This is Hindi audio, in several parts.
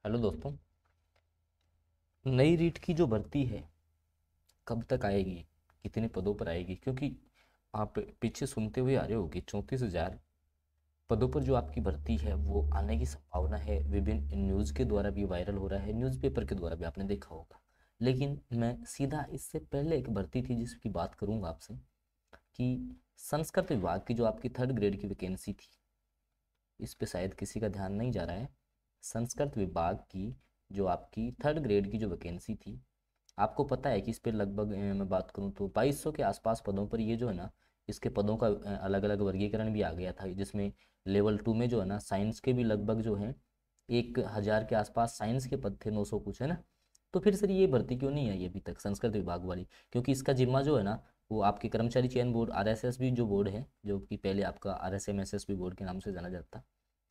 हेलो दोस्तों। नई रीट की जो भर्ती है कब तक आएगी, कितने पदों पर आएगी? क्योंकि आप पीछे सुनते हुए आ रहे हो कि 34,000 पदों पर जो आपकी भर्ती है वो आने की संभावना है। विभिन्न न्यूज़ के द्वारा भी वायरल हो रहा है, न्यूज़पेपर के द्वारा भी आपने देखा होगा। लेकिन मैं सीधा इससे पहले एक भर्ती थी जिसकी बात करूंगा आपसे, कि संस्कृत विभाग की जो आपकी थर्ड ग्रेड की वैकेंसी थी, इस पे शायद किसी का ध्यान नहीं जा रहा है। संस्कृत विभाग की जो आपकी थर्ड ग्रेड की जो वैकेंसी थी, आपको पता है कि इस पे लगभग मैं बात करूं तो 2200 के आसपास पदों पर ये जो है ना, इसके पदों का अलग अलग वर्गीकरण भी आ गया था, जिसमें लेवल 2 में जो है ना साइंस के भी लगभग जो है 1,000 के आसपास साइंस के पद थे, 900 कुछ है ना। तो फिर सर ये भर्ती क्यों नहीं आई अभी तक संस्कृत विभाग वाली? क्योंकि इसका जिम्मा जो है ना वो आपके कर्मचारी चयन बोर्ड आरएसएस भी जो बोर्ड है, जो कि पहले आपका आरएसएमएसएस भी बोर्ड के नाम से जाना जाता था,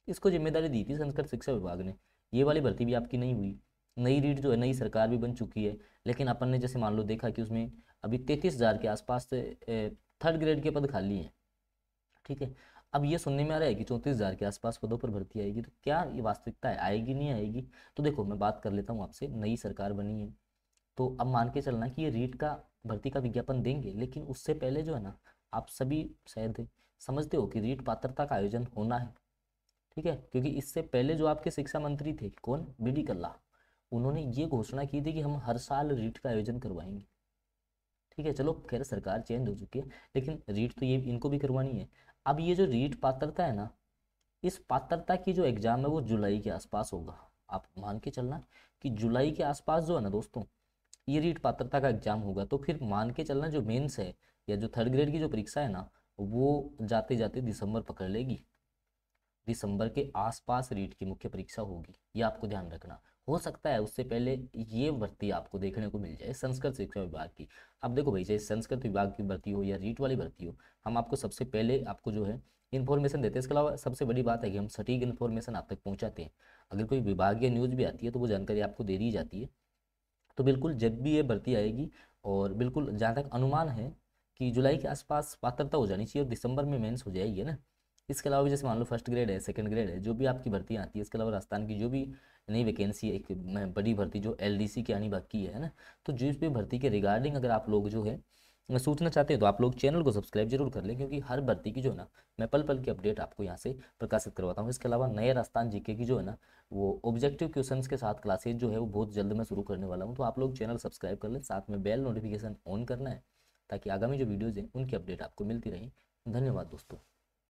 इसको जिम्मेदारी दी थी संस्कृत शिक्षा विभाग ने। ये वाली भर्ती भी आपकी नहीं हुई। नई रीट जो है, नई सरकार भी बन चुकी है, लेकिन अपन ने जैसे मान लो देखा कि उसमें अभी 33,000 के आसपास से थर्ड ग्रेड के पद खाली हैं। ठीक है। अब ये सुनने में आ रहा है कि 34,000 के आसपास पदों पर भर्ती आएगी, तो क्या ये वास्तविकता है, आएगी नहीं आएगी? तो देखो मैं बात कर लेता हूँ आपसे, नई सरकार बनी है तो अब मान के चलना कि ये रीट का भर्ती का विज्ञापन देंगे, लेकिन उससे पहले जो है ना, आप सभी शायद समझते हो कि रीट पात्रता का आयोजन होना है। ठीक है, क्योंकि इससे पहले जो आपके शिक्षा मंत्री थे, कौन, बीडी कल्ला, उन्होंने ये घोषणा की थी कि हम हर साल रीट का आयोजन करवाएंगे। ठीक है, चलो खैर सरकार चेंज हो चुकी है, लेकिन रीट तो ये इनको भी करवानी है। अब ये जो रीट पात्रता है ना, इस पात्रता की जो एग्जाम है वो जुलाई के आसपास होगा। आप मान के चलना कि जुलाई के आसपास जो है ना दोस्तों, ये रीट पात्रता का एग्जाम होगा। तो फिर मान के चलना जो मेंस है या जो थर्ड ग्रेड की जो परीक्षा है ना, वो जाते जाते दिसंबर पकड़ लेगी। दिसंबर के आसपास रीट की मुख्य परीक्षा होगी, ये आपको ध्यान रखना। हो सकता है उससे पहले ये भर्ती आपको देखने को मिल जाए संस्कृत शिक्षा विभाग की। अब देखो भाई, चाहे संस्कृत विभाग की भर्ती हो या रीट वाली भर्ती हो, हम आपको सबसे पहले आपको जो है इन्फॉर्मेशन देते हैं। इसके अलावा सबसे बड़ी बात है कि हम सटीक इन्फॉर्मेशन आप तक पहुंचाते हैं। अगर कोई विभागीय न्यूज़ भी आती है तो वो जानकारी आपको दे दी जाती है। तो बिल्कुल जब भी ये भर्ती आएगी, और बिल्कुल जहाँ तक अनुमान है कि जुलाई के आसपास पात्रता हो जानी चाहिए और दिसंबर में मेंस हो जाएगी, है ना। इसके अलावा भी जैसे मान लो फर्स्ट ग्रेड है, सेकंड ग्रेड है, जो भी आपकी भर्तियाँ आती है, इसके अलावा राजस्थान की जो भी नई वैकेंसी है, एक बड़ी भर्ती जो एलडीसी की आनी बाकी है ना। तो जिस भी भर्ती के रिगार्डिंग अगर आप लोग जो है सूचना चाहते हैं तो आप लोग चैनल को सब्सक्राइब जरूर कर लें, क्योंकि हर भर्ती की जो है ना मैं पल पल की अपडेट आपको यहाँ से प्रकाशित करवाता हूँ। इसके अलावा नए राजस्थान जीके की जो है ना वो ऑब्जेक्टिव क्वेश्चंस के साथ क्लासेज जो है वो बहुत जल्द मैं शुरू करने वाला हूँ। तो आप लोग चैनल सब्सक्राइब कर लें, साथ में बेल नोटिफिकेशन ऑन करना है, ताकि आगामी जो वीडियोज़ हैं उनकी अपडेट आपको मिलती रहे। धन्यवाद दोस्तों।